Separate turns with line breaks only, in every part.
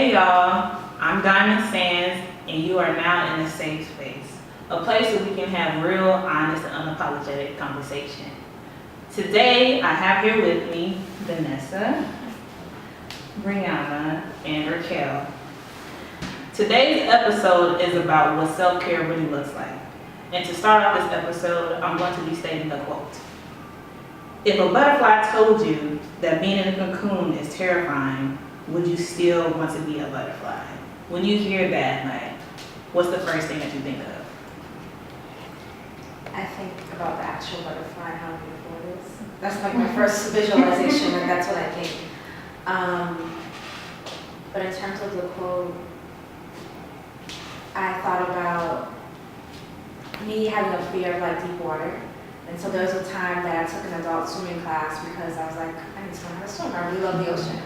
Hey y'all, I'm Diamond Sands, and you are now in a safe space, a place where we can have real, honest, and unapologetic conversation. Today, I have here with me Vanessa, Brianna, and Raquel. Today's episode is about what self-care really looks like. And to start off this episode, I'm going to be stating a quote. If a butterfly told you that being in a cocoon is terrifying, would you still want to be a butterfly? When you hear that, like, what's the first thing that you think of?
I think about the actual butterfly and how beautiful it is. That's like my first visualization, and that's what I think. But in terms of the quote, I thought about me having a fear of like deep water. And so there was a time that I took an adult swimming class because I was like, I need to learn how to swim. I really love the ocean.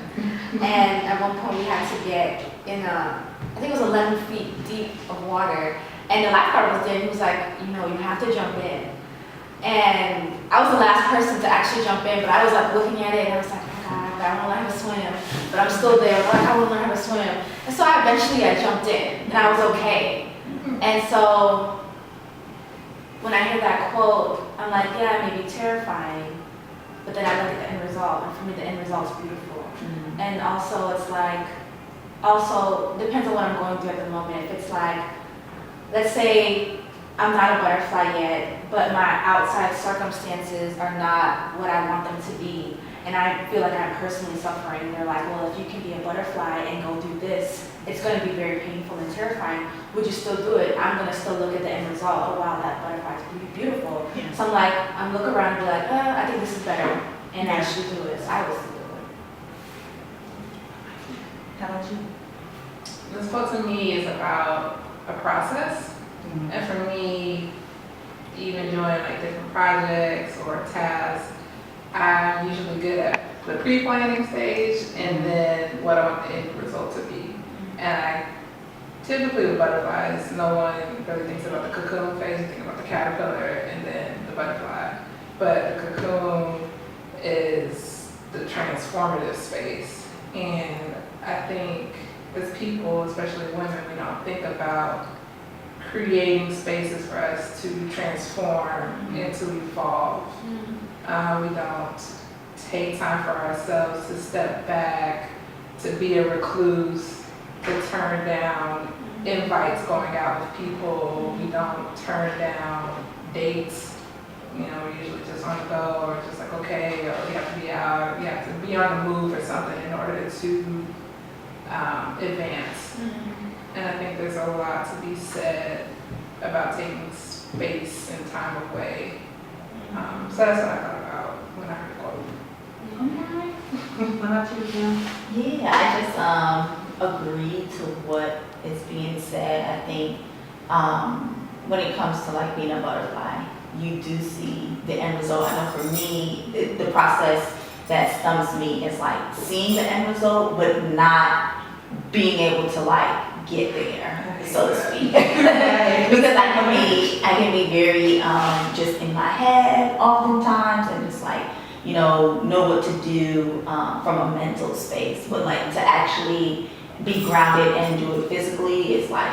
And at one point we had to get in I think it was 11 feet deep of water. And the lifeguard was there and he was like, you have to jump in. And I was the last person to actually jump in, but I was like looking at it and I was like, oh God, I want to learn how to swim. But I'm still there, but I want to learn how to swim. And so I jumped in and I was okay. And so when I hear that quote, I'm like, yeah, it may be terrifying, but then I look at the end result, and for me the end result's beautiful. Mm-hmm. And also it's like, depends on what I'm going through at the moment. If it's like, let's say I'm not a butterfly yet, but my outside circumstances are not what I want them to be, and I feel like I'm personally suffering, they're like, well, if you can be a butterfly and go do this, it's going to be very painful and terrifying. Would you still do it? I'm going to still look at the end result. Oh, wow, that butterfly is beautiful. Yeah. So I'm look around and be like, I think this is better, and actually do it. So I will still do it.
How about you?
This quote to me is about a process. Mm-hmm. And for me, even doing like different projects or tasks, I'm usually good at the pre-planning stage and then what I want the end result to be. And typically with butterflies, no one really thinks about the cocoon phase, you think about the caterpillar and then the butterfly. But the cocoon is the transformative space. And I think as people, especially women, we don't think about creating spaces for us to transform and to evolve. We don't take time for ourselves to step back, to be a recluse, to turn down invites going out with people. We don't turn down dates. We usually just want to go, or just like, okay, or we have to be out, or we have to be on the move or something in order to advance. And I think there's a lot to be said about taking space and time away. So that's what I thought about when I heard the quote.
What about you, Kim?
Yeah, I just agree to what is being said. I think when it comes to like being a butterfly, you do see the end result. I know for me, the process that stumps me is like seeing the end result, but not being able to like get there, so to speak. Because I can be very just in my head oftentimes, and just like, know what to do from a mental space, but like to actually be grounded and do it physically, it's like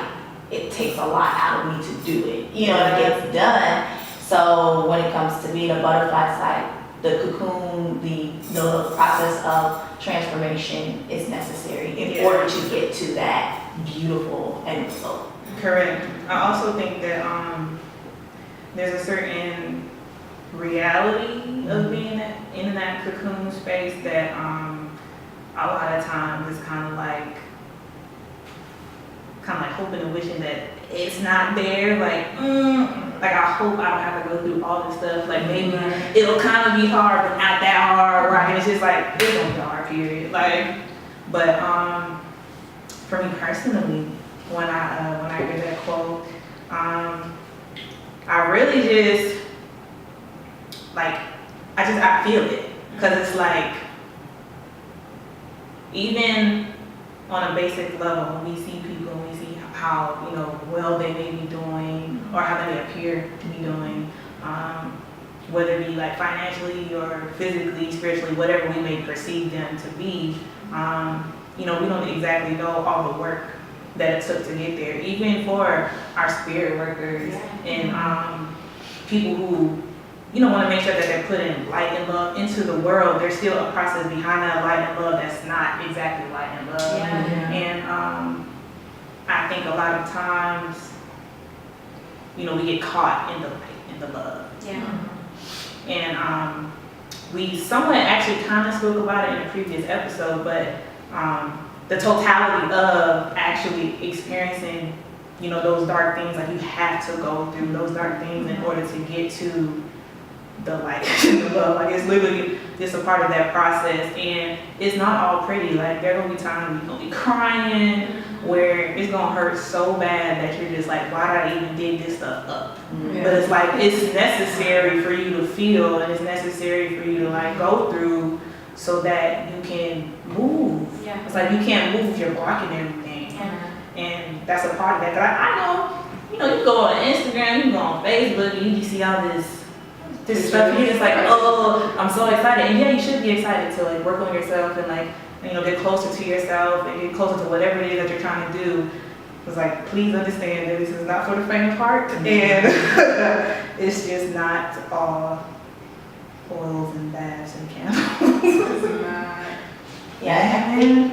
it takes a lot out of me to do it, it gets done. So when it comes to being a butterfly, it's like the cocoon, the process of transformation is necessary in order to get to that beautiful end result.
Correct. I also think that there's a certain reality of being in that cocoon space that a lot of times is kind of like hoping and wishing that it's not there. Like I hope I don't have to go through all this stuff. Like maybe it'll kind of be hard, but not that hard, right? And it's just like it's gonna be hard, period. But for me personally, when I hear that quote, I really just I feel it, because it's like even on a basic level, when we see people and we see how well they may be doing or how they appear to be doing, whether it be like financially or physically, spiritually, whatever we may perceive them to be, we don't exactly know all the work that it took to get there. Even for our spirit workers and people who, want to make sure that they're putting light and love into the world, there's still a process behind that light and love that's not exactly light and love. And I think a lot of times, we get caught in the light, in the love. And we somewhat actually kind of spoke about it in a previous episode, but the totality of actually experiencing, those dark things, like you have to go through those dark things in order to get to the light and the love. Like, it's literally just a part of that process, and it's not all pretty. Like, there are gonna be times you're gonna be crying, where it's gonna hurt so bad that you're just like, why did I even dig this stuff up? But it's like, it's necessary for you to feel, and it's necessary for you to like go through so that you can move. It's like you can't move if you're blocking everything. And that's a part of that. I know, you go on Instagram, you go on Facebook, and you just see all this stuff, and you're just like, oh, I'm so excited. And yeah, you should be excited to like work on yourself and like, get closer to yourself and get closer to whatever it is that you're trying to do. It's like, please understand that this is not for the faint of heart, and it's just not all oils and baths and candles.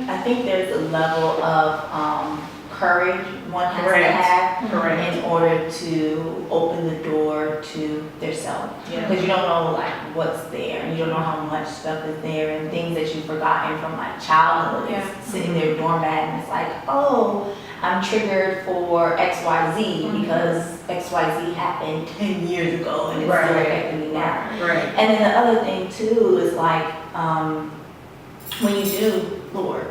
I think there's a level of courage one has to have in order to open the door to their self. Because you don't know like what's there, and you don't know how much stuff is there, and things that you've forgotten from like childhood is sitting there dormant, and it's like, oh, I'm triggered for XYZ because XYZ happened 10 years ago and it's still affecting me now. And then the other thing too is like when you do the work.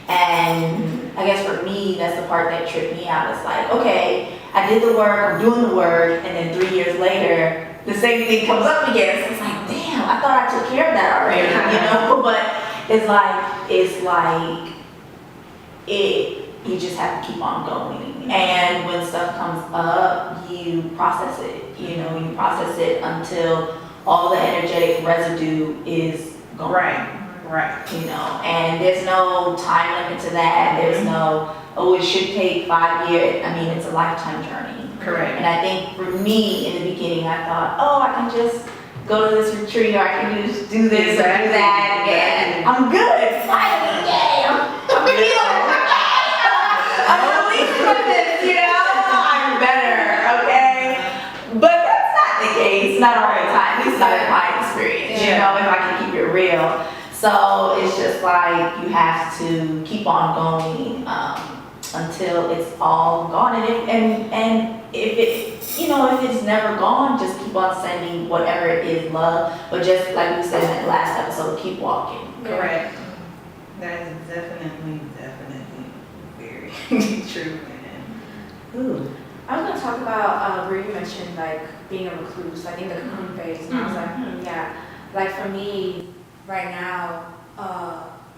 And I guess for me, that's the part that tripped me out. It's like, okay, I did the work, I'm doing the work, and then 3 years later, the same thing comes up again. So it's like, damn, I thought I took care of that already, But it's like you just have to keep on going. And when stuff comes up, you process it. You process it until all the energetic residue is gone.
Right.
And there's no time limit to that. There's no, it should take 5 years. I mean, it's a lifetime journey.
Correct.
And I think for me, in the beginning, I thought, oh, I can just go to this retreat, or I can just do this or do that, and I'm good. Finally, yay! I'm healed. I'm released from this, I'm better, okay? But that's not the case, not all the time. At least not in my experience, if I can keep it real. So it's just like you have to keep on going until it's all gone. And if it's never gone, just keep on sending whatever it is, love. But just like we said in that last episode, keep walking.
Correct. That is definitely very true, man.
Ooh. I was gonna talk about where you mentioned like being a recluse, like in the cocoon phase, and I was like, like for me right now,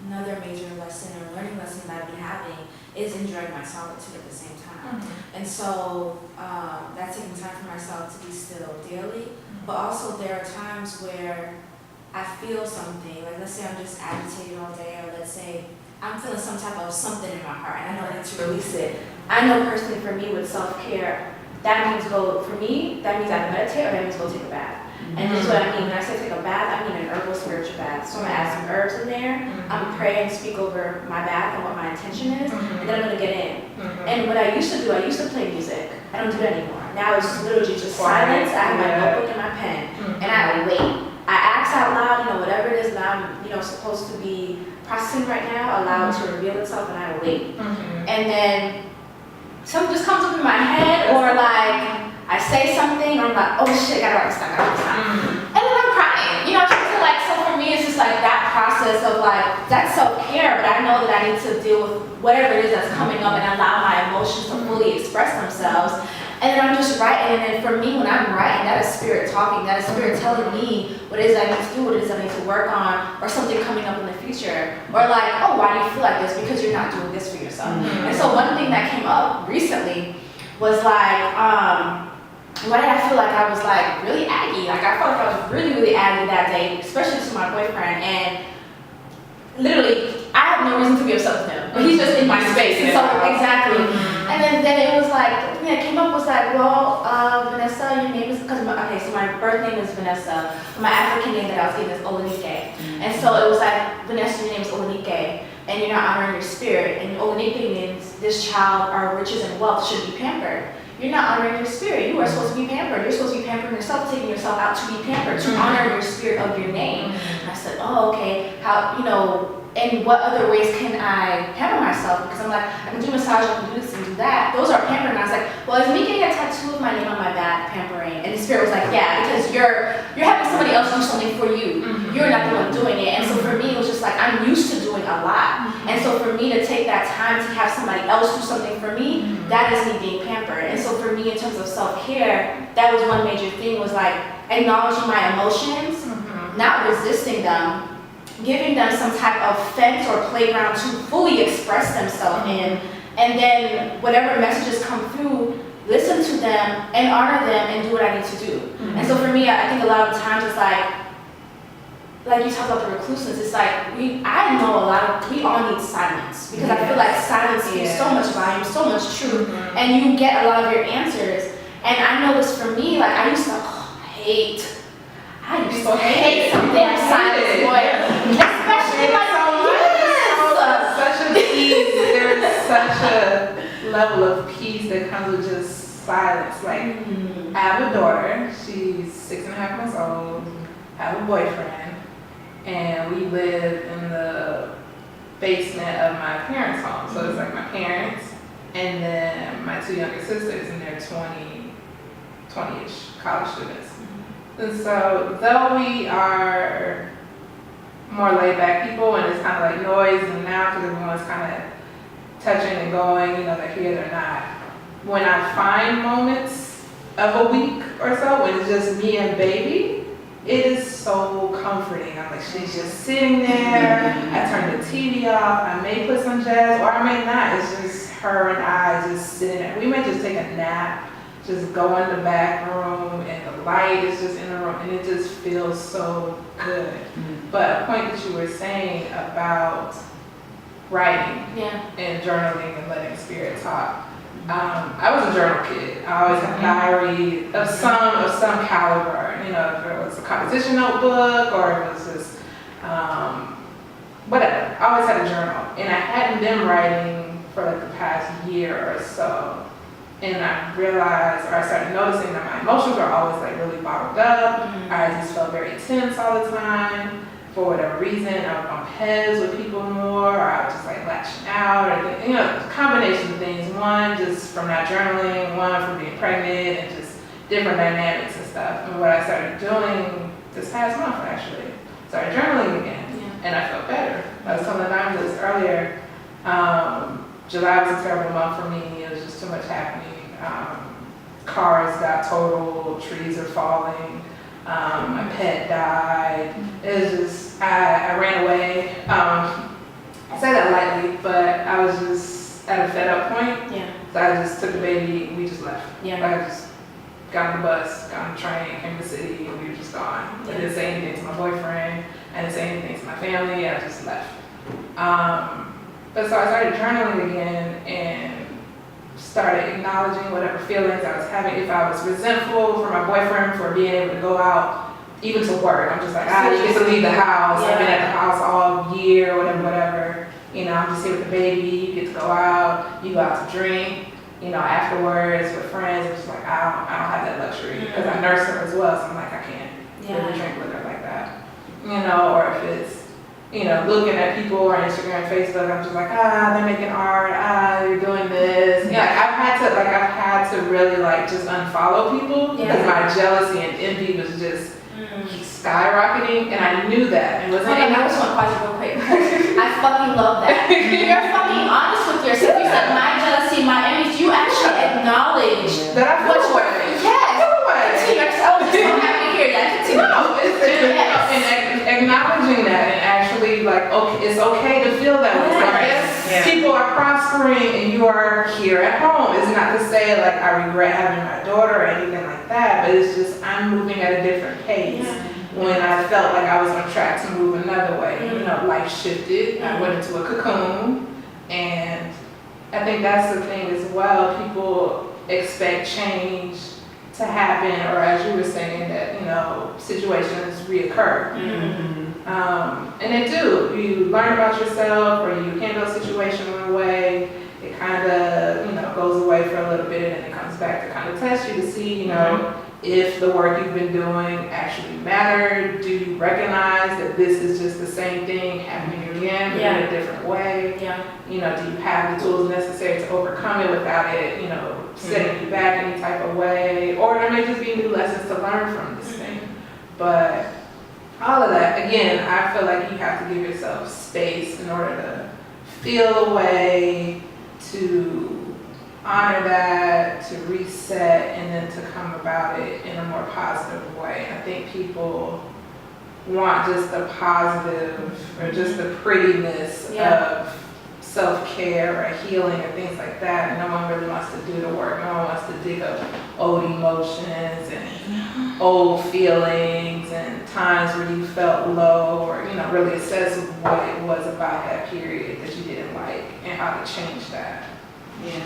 another major lesson or learning lesson that I've been having is enjoying my solitude at the same time. And so that's taking time for myself to be still daily, but also there are times where I feel something, like let's say I'm just agitated all day, or let's say I'm feeling some type of something in my heart and I know I need to release it. I know personally for me with self-care, that means I meditate, or that means go take a bath. And this is what I mean. When I say take a bath, I mean an herbal spiritual bath. So I'm gonna add some herbs in there. I'm gonna pray and speak over my bath and what my intention is, and then I'm gonna get in. And what I used to do, I used to play music. I don't do that anymore. Now it's literally just silence. I have my notebook and my pen, and I wait. I ask out loud, whatever it is that I'm, supposed to be processing right now, allow it to reveal itself, and I wait. And then something just comes up in my head, or like I say something, or I'm like, oh shit, I gotta write this down. And then I'm crying. I just feel like, so for me, it's just like that process of like, that's self-care, but I know that I need to deal with whatever it is that's coming up and allow my emotions to fully express themselves. And then I'm just writing, and then for me, when I'm writing, that is spirit talking, that is spirit telling me what it is I need to do, what it is I need to work on, or something coming up in the future. Or like, oh, why do you feel like this? Because you're not doing this for yourself. And so one thing that came up recently was like, why did I feel like I was like really aggy? Like I felt like I was really, really aggy that day, especially to my boyfriend. And literally, I have no reason to be upset with him. But he's just in my space. And so, exactly.
Mhm.
And then it was like, yeah, it came up was like, well, Vanessa, your name is, because, okay, so my birth name is Vanessa. My African name that I was given is Olanike. And so it was like, Vanessa, your name is Olanike, and you're not honoring your spirit. And Olanike means this child, our riches and wealth should be pampered. You're not honoring your spirit. You are supposed to be pampered. You're supposed to be pampering yourself, taking yourself out to be pampered, to honor your spirit of your name. And I said, oh, okay, how, and what other ways can I pamper myself? Because I'm like, I can do massage, I can do this and do that. Those are pampering. And I was like, well, is me getting a tattoo of my name on my back pampering? And the spirit was like, yeah, because you're having somebody else do something for you. You're not the one doing it. And so for me, it was just like, I'm used to doing a lot. And so for me to take that time to have somebody else do something for me, that is me being pampered. And so for me, in terms of self-care, that was one major thing, was like acknowledging my emotions, not resisting them, giving them some type of fence or playground to fully express themselves in, and then whatever messages come through, listen to them and honor them and do what I need to do. And so for me, I think a lot of times it's like you talk about the recluseness, it's like I know we all need silence, because I feel like silence speaks so much volume, so much truth, and you get a lot of your answers. And I know this for me, like I used to hate some damn silence, boy. Especially like, yes!
Such a peace, there's such a level of peace that comes with just silence. Like, I have a daughter, she's 6.5 months old, I have a boyfriend, and we live in the basement of my parents' home. So it's like my parents, and then my 2 younger sisters, and they're 20-ish college students. And so, though we are more laid back people, and it's kind of like noise and now because everyone's kind of touching and going, they're here, they're not. When I find moments of a week or so, when it's just me and baby, it is so comforting. I'm like, she's just sitting there, I turn the TV off, I may put some jazz, or I may not. It's just her and I just sitting there. We may just take a nap, just go in the back room, and the light is just in the room, and it just feels so good. But a point that you were saying about writing and journaling and letting spirit talk. I was a journal kid. I always had a diary of some caliber. If it was a composition notebook or it was just whatever. I always had a journal, and I hadn't been writing for like the past year or so. And I realized, or I started noticing that my emotions were always like really bottled up. I just felt very tense all the time. For whatever reason, I would bump heads with people more, or I was just like lashing out, or combination of things. One, just from not journaling, one from being pregnant, and just different dynamics and stuff. And what I started doing this past month, actually, started journaling again, and I felt better. I was telling Dime this earlier. July was a terrible month for me. It was just too much happening. Cars got totaled, trees are falling. My pet died. It was just, I ran away. I say that lightly, but I was just at a fed up point. So I just took the baby, we just left. I just got on the bus, got on the train, came to the city, and we were just gone. I didn't say anything to my boyfriend. I didn't say anything to my family. I just left. But so I started journaling again and started acknowledging whatever feelings I was having. If I was resentful for my boyfriend for being able to go out, even to work, I'm just like, you get to leave the house. I've been at the house all year, whatever. I'm just here with the baby. You get to go out. You go out to drink. Afterwards with friends. It's just like I don't have that luxury because I nurse her as well. So I'm like, I can't really drink with her like that. Or if it's looking at people on Instagram, Facebook, I'm just like, they're making art, you're doing this. I've had to really just unfollow people because my jealousy and envy was just skyrocketing, and I knew that. And
I just want to pause you real quick. I fucking love that. You're fucking honest with yourself. You said my jealousy, my envy. You actually acknowledge
that I feel away.
Yes. Continue. I was just so happy to hear that. Continue.
No, and acknowledging that, and actually it's okay to feel that way. People are prospering and you are here at home. It's not to say I regret having my daughter or anything like that, but it's just I'm moving at a different pace. When I felt like I was on track to move another way, life shifted. I went into a cocoon, and think that's the thing as well. People expect change to happen, or as you were saying, that, you know, situations reoccur. And they do. You learn about yourself, or you handle a situation in a way, it kind of, you know, goes away for a little bit, and then it comes back to kind of test you to see, you know, if the work you've been doing actually mattered. Do you recognize that this is just the same thing happening again, but in a different way? You know, do you have the tools necessary to overcome it without it, you know, setting you back any type of way? Or there may just be new lessons to learn from this thing. But all of that, again, I feel like you have to give yourself space in order to feel a way, to honor that, to reset, and then to come about it in a more positive way. I think people want just the positive or just the prettiness of self-care or healing or things like that. No one really wants to do the work. No one wants to dig up old emotions and old feelings and times where you felt low, or, you know, really assess what it was about that period that you didn't like and how to change that. And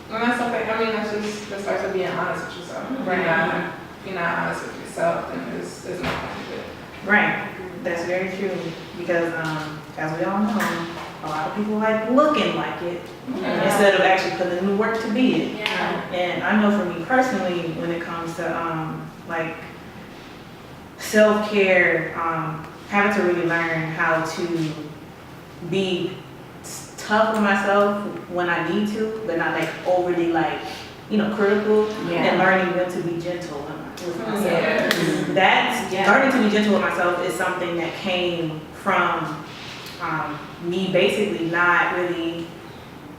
that's something, I mean, that starts with being honest with yourself. Right now, if you're not honest with yourself, then there's no point to it.
Right. That's very true. Because as we all know, a lot of people like looking like it instead of actually putting in the work to be it. And I know for me personally, when it comes to like self-care, having to really learn how to be tough with myself when I need to, but not like overly like, you know, critical, and learning when to be gentle with myself. Learning to be gentle with myself is something that came from me basically not really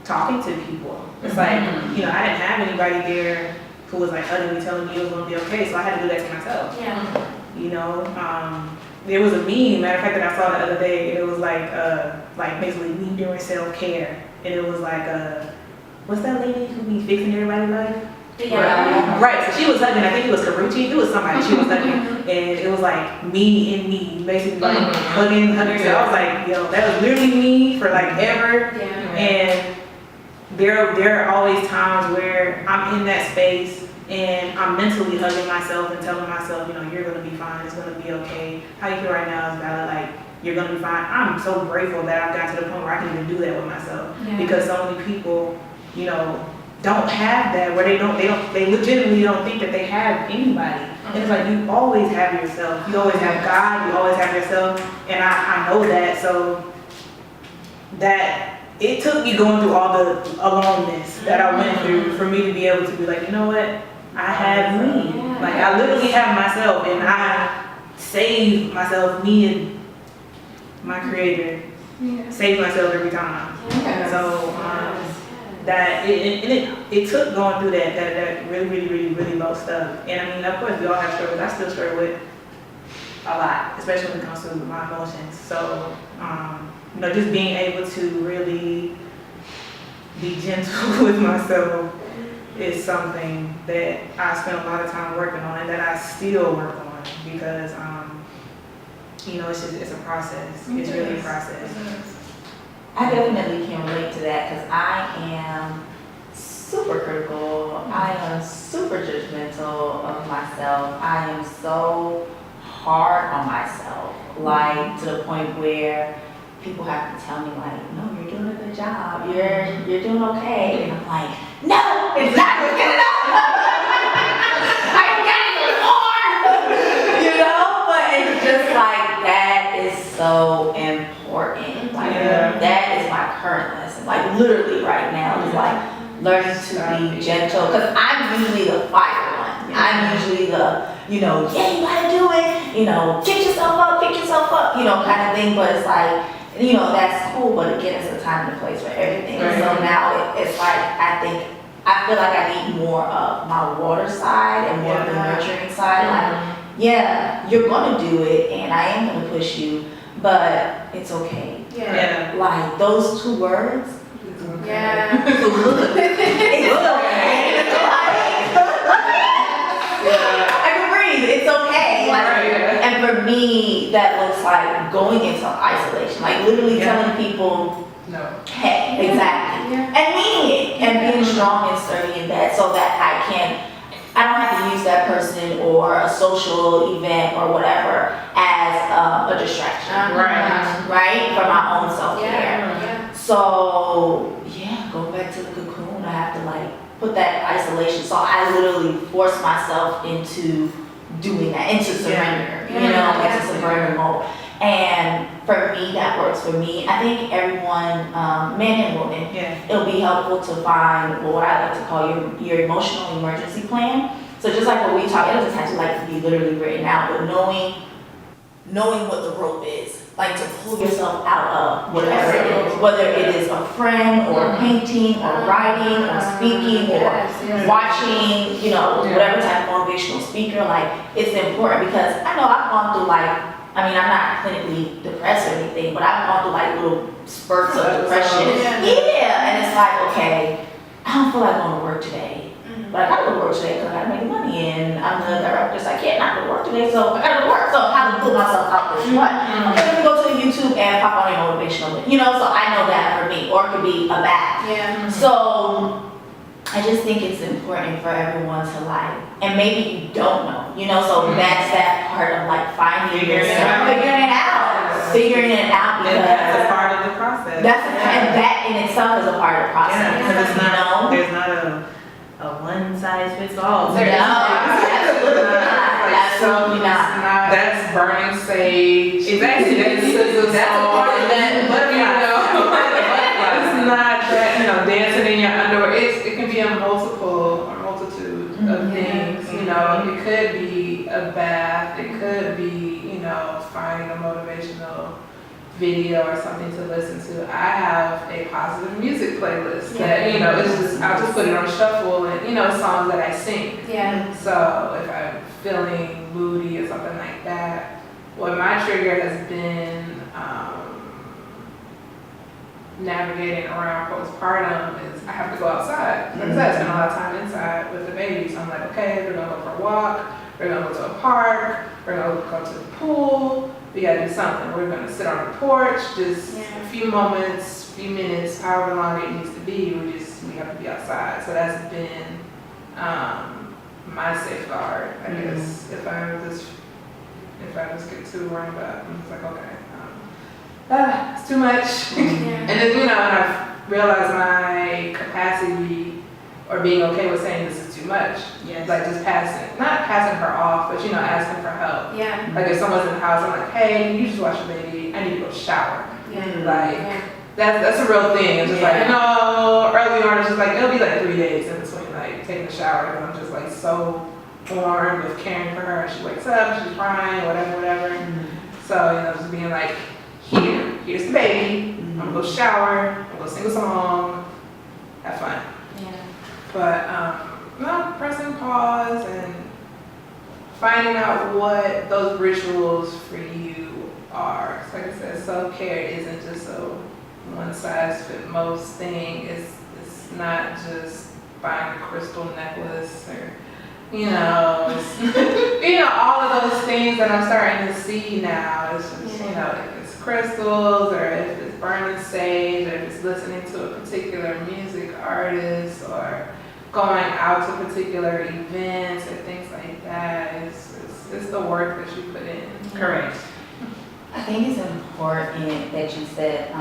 talking to people. It's like, you know, I didn't have anybody there who was like utterly telling me it was going to be okay, so I had to do that to myself. You know, there was a meme, matter of fact, that I saw the other day, and it was like basically me doing self-care, and it was like, what's that lady who be fixing everybody's life? Right, so she was hugging, I think it was Karuchi, it was somebody she was hugging, and it was like me and me, basically like hugging herself. I was like, yo, that was literally me for like ever. And there are always times where I'm in that space and I'm mentally hugging myself and telling myself, you know, you're gonna be fine, it's gonna be okay. How you feel right now is valid, like, you're gonna be fine. I'm so grateful that I've got to the point where I can even do that with myself. Because so many people, you know, don't have that, where they legitimately don't think that they have anybody. And it's like, you always have yourself. You always have God, you always have yourself. And I know that, so that it took me going through all the aloneness that I went through for me to be able to be like, you know what? I have me. Like, I literally have myself, and I saved myself, me and my creator, saved myself every time. So, that it took going through that really low stuff. And I mean, of course, we all have struggles. I still struggle with a lot, especially when it comes to my emotions. So, you know, just being able to really be gentle with myself is something that I spend a lot of time working on, and that I still work on, because, you know, it's a process. It's really a process.
I definitely can relate to that, because I am super critical. I am super judgmental of myself. I am so hard on myself, like to the point where people have to tell me, like, no, you're doing a good job. You're doing okay. And I'm like, no, it's not good enough. I got more. You know, but it's just like, that is so important. Like, that is my current lesson. Like, literally right now is like learning to be gentle, because I'm usually the fire one. I'm usually the, you know, yeah, you gotta do it. You know, pick yourself up, you know, kind of thing. But it's like, you know, that's cool, but again, it's a time and a place for everything. So now it's like, I feel like I need more of my water side and more of the nurturing side. Like, yeah, you're gonna do it, and I am gonna push you, but it's okay. Like, those two words.
It's
good. I can breathe. It's okay. Like, and for me, that looks like going into isolation. Like, literally telling people,
No.
Hey, exactly.
Yeah.
And meaning it, and being strong and sturdy in that, so that I don't have to use that person or a social event or whatever as a distraction, right? For my own self-care.
Yeah.
So, yeah, going back to the cocoon, I have to like put that isolation. So I literally force myself into doing that, into surrender, into surrender mode. And for me, that works for me. I think everyone, men and women, it'll be helpful to find what I like to call your emotional emergency plan. So just like what we talk, it doesn't have to like be literally written out, but knowing what the rope is, like to pull yourself out of whatever it is, whether it is a friend or painting or writing or speaking or watching, whatever type of motivational speaker, like it's important because I know I've gone through I'm not clinically depressed or anything, but I've gone through like little spurts of depression. Yeah, and it's like, okay, I don't feel like going to work today. But I gotta go to work today because I gotta make money and I'm the therapist. I can't not go to work today, so I gotta go to work. So how to pull myself out this rut? Okay, let me go to YouTube and pop on a motivational, so I know that for me, or it could be a bath.
Yeah.
So I just think it's important for everyone to and maybe you don't know, so that's that part of finding yourself, figuring it out because
that's a part of the process.
And that in itself is a part of the process.
Because it's not, there's not a one size fits all.
Absolutely not. Absolutely not.
That's burning sage.
Exactly.
That's a part of that. But it's not that dancing in your underwear. It can be a multitude of things. It could be a bath. It could be finding a motivational video or something to listen to. I have a positive music playlist that it's just I'll just put it on shuffle and songs that I sing.
Yeah.
So if I'm feeling moody or something like that, what my trigger has been navigating around postpartum is I have to go outside. Because I spend a lot of time inside with the baby. So I'm like, okay, we're gonna go for a walk, we're gonna go to a park, we're gonna go to the pool, we gotta do something. We're gonna sit on the porch, just a few moments, few minutes, however long it needs to be, we have to be outside. So that's been my safeguard, I guess. If I just get too worried about it, I'm just like, okay, it's too much. And then, when I've realized my capacity or being okay with saying this is too much, like just not passing her off, but asking for help.
Yeah.
Like if someone's in the house, I'm like, hey, you just watch the baby, I need to go shower. That's a real thing. It's just early on, it's just like, it'll be like 3 days in between like taking a shower, and I'm just like so warm with caring for her. She wakes up, she's crying, whatever. So, just being like, here's the baby, I'm gonna go shower, I'm gonna sing a song, have fun.
Yeah.
But, pressing pause and finding out what those rituals for you are. So like I said, self-care isn't just a one-size-fits-most thing. It's not just buying a crystal necklace or, it's, all of those things that I'm starting to see now. It's just, if it's crystals or if it's burning sage or if it's listening to a particular music artist or going out to particular events or things like that. It's the work that you put in.
Correct.
I think it's important that you said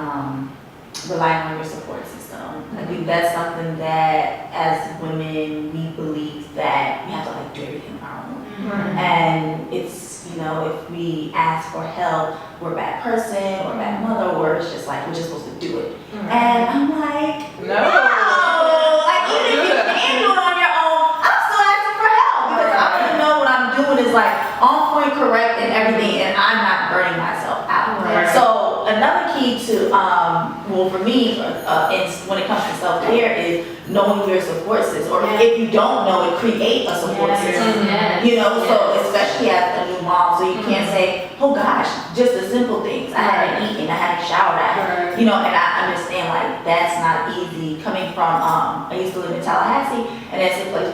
relying on your support system. I think that's something that as women we believe that we have to do everything on our own. And it's, if we ask for help, we're a bad person or a bad mother, or it's just we're just supposed to do it. And I'm like, no. Even if you can do it on your own, I'm still asking for help because I want to know what I'm doing is on point, correct, and everything, and I'm not burning myself out. So another key to, for me, when it comes to self-care is knowing your support system, or if you don't know it, create a support system. So especially as a new mom, so you can't say, oh gosh, just the simple things. I haven't eaten, I haven't showered, and I understand that's not easy coming from, I used to live in Tallahassee, and it's a place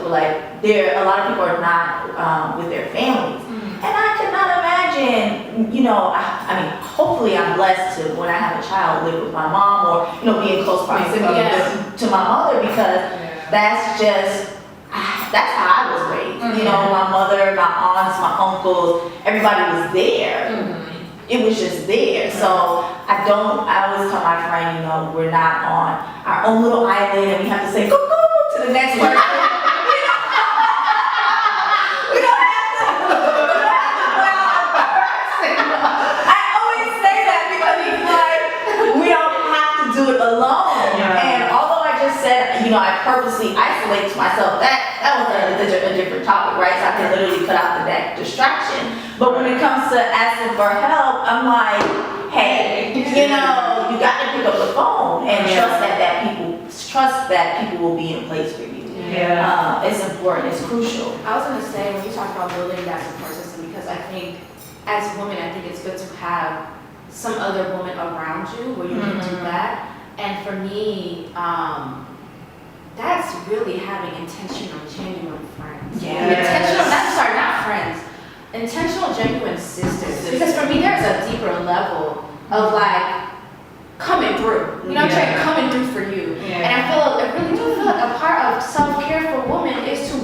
where a lot of people are not with their families. And I could not imagine imagine, I mean, hopefully I'm blessed to, when I have a child, live with my mom or, be in close proximity to my mother, because that's how I was raised. My mother, my aunts, my uncles, everybody was there. It was just there. So I always tell my friend, we're not on our own little island and we have to say, go to the next person. We don't have to dwell on person. I always say that because it's like, we don't have to do it alone. And although I just said, I purposely isolate myself, that was a different topic, right? So I can literally cut out that distraction. But when it comes to asking for help, I'm like, hey, you got to pick up the phone and trust that people will be in place for you. It's important. It's crucial.
I was going to say, when you talk about building that support system, because I think as women, I think it's good to have some other woman around you where you can do that. And for me, that's really having intentional, genuine friends. Not friends. Intentional, genuine sisters. Because for me, there's a deeper level of like coming through. You know what I'm saying? Coming through for you. And I really do feel like a part of self-care for women is to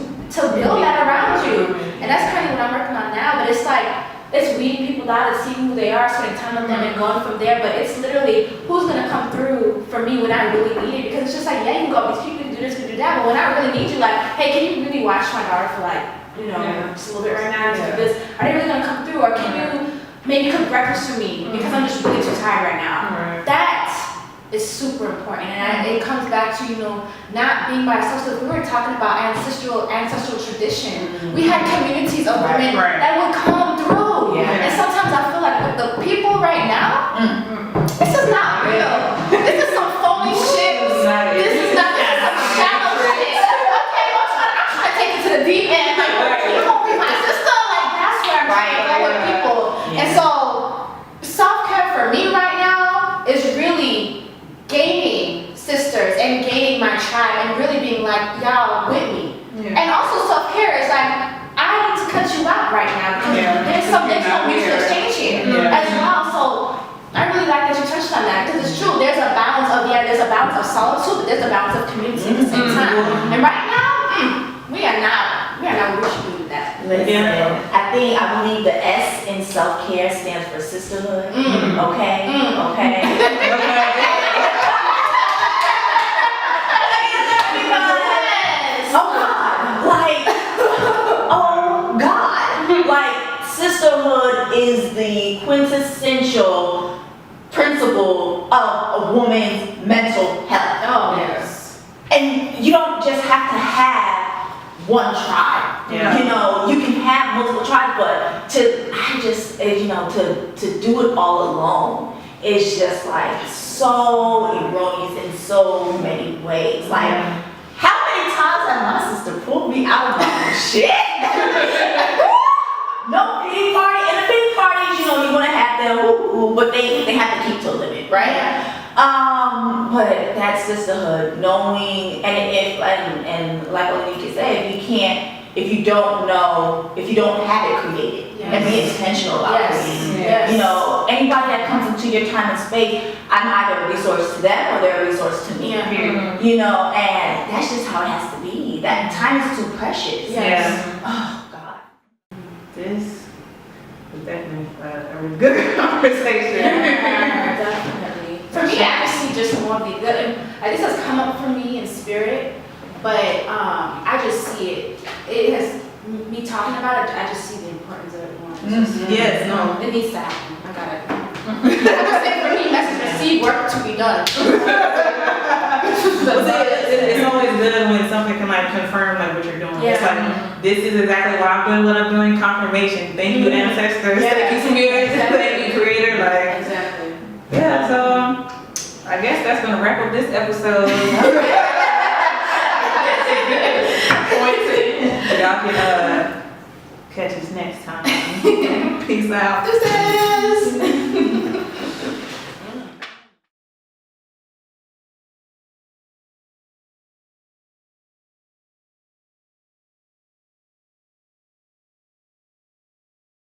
build that around you. And that's kind of what I'm working on now. But it's like, it's weeding people out and seeing who they are, spending time with them and going from there. But it's literally who's going to come through for me when I really need it. Because it's just like, you can go, these people can do this, can do that. But when I really need you, like, hey, can you really watch my daughter for like, just a little bit right now, do this. Are they really gonna come through? Or can you maybe cook breakfast for me because I'm just really too tired right now? That is super important, and it comes back to not being by ourselves. So we were talking about ancestral tradition. We had communities of women that would come through, and sometimes I feel like with the people right now, this is not real. This is some phony shit. This is some shallow shit. Okay, I'm trying to take it to the deep end. And so, self-care for me right now is really gaining sisters and gaining my tribe and really being like, y'all with me. And also self-care is like, I need to cut you out right now because there's no mutual exchange here as well. So, I really like that you touched on that because it's true. There's a balance of solitude, but there's a balance of community at the same time. And right now, we are not where we should be with that.
Listen, I believe the S in self-care stands for sisterhood. Okay? Oh God. Like, sisterhood is the quintessential principle of a woman's mental health.
Oh, yes.
And you don't just have to have one tribe. You can have multiple tribes, but to do it all alone is just like so erroneous in so many ways. Like, how many times have my sister pulled me out of my shit? No pity party. In the pity parties, you want to have them, but they have to keep to a limit, right? But that's sisterhood, knowing, and like Onika said, if you don't have it created, and be intentional about creating. Anybody that comes into your time and space, I'm either a resource to them or they're a resource to me. And that's just how it has to be. That time is too precious. Oh God.
This was definitely a really good conversation.
Definitely. For me, I just see just more of the good. And this has come up for me in spirit, but I just see it. It has me talking about it. I just see the importance of it more. It needs to happen. I got it. I'm just saying, for me, message received, work to be done.
It's always good when something can confirm what you're doing. It's like, this is exactly why I'm doing what I'm doing. Confirmation. Thank you, ancestors. Thank you, spirits. Thank you, creator.
Exactly.
Yeah. So I guess that's gonna wrap up this episode. Y'all can catch us next time. Peace out.
Deuces.